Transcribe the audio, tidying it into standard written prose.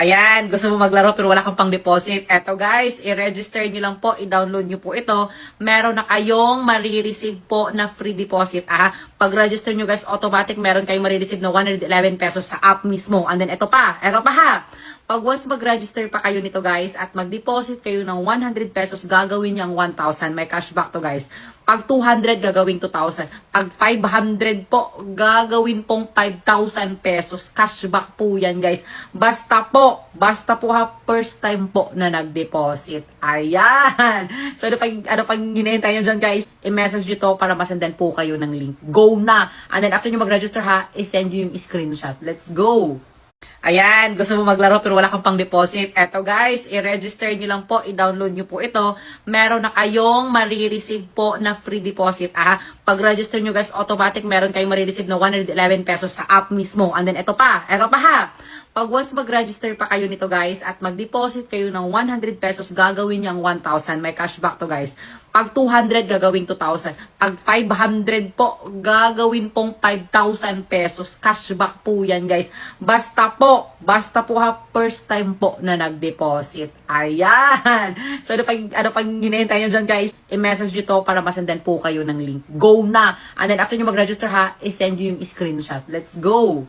Ayan, gusto mo maglaro pero wala kang pang deposit. Eto guys, i-register nyo lang po, i-download nyo po ito. Meron na kayong marireceive po na free deposit. Pag-register nyo guys, automatic meron kayong marireceive na 111 pesos sa app mismo. And then eto pa ha. Pag once mag-register pa kayo nito guys at mag-deposit kayo ng 100 pesos, gagawin niyang 1,000. May cashback to guys. Pag 200, gagawin 2,000. Pag 500 po, gagawin pong 5,000 pesos. Cashback po yan guys. Basta po ha, first time po na nag-deposit. Ayan. So ano pag hinihintay nyo dyan guys, i-message nyo to para masendan po kayo ng link. Go na! And then after nyo mag-register ha, i-send nyo yung screenshot. Let's go! Ayan, gusto mo maglaro pero wala kang pang deposit. Eto guys, i-register nyo lang po, i-download nyo po ito. Meron na kayong marireceive po na free deposit. Pag-register nyo guys, automatic meron kayong marireceive na 111 pesos sa app mismo. And then eto pa ha. Pag once mag-register pa kayo nito guys at mag-deposit kayo ng 100 pesos, gagawin niyang 1,000. May cashback to guys. Pag 200, gagawin 2,000. Pag 500 po, gagawin pong 5,000 pesos. Cashback po yan guys. Basta po ha, first time po na nag-deposit. Ayan. So ano pag hinihintay nyo dyan guys, i-message nyo to para masendan po kayo ng link. Go na! And then after nyo mag-register ha, i-send nyo yung screenshot. Let's go!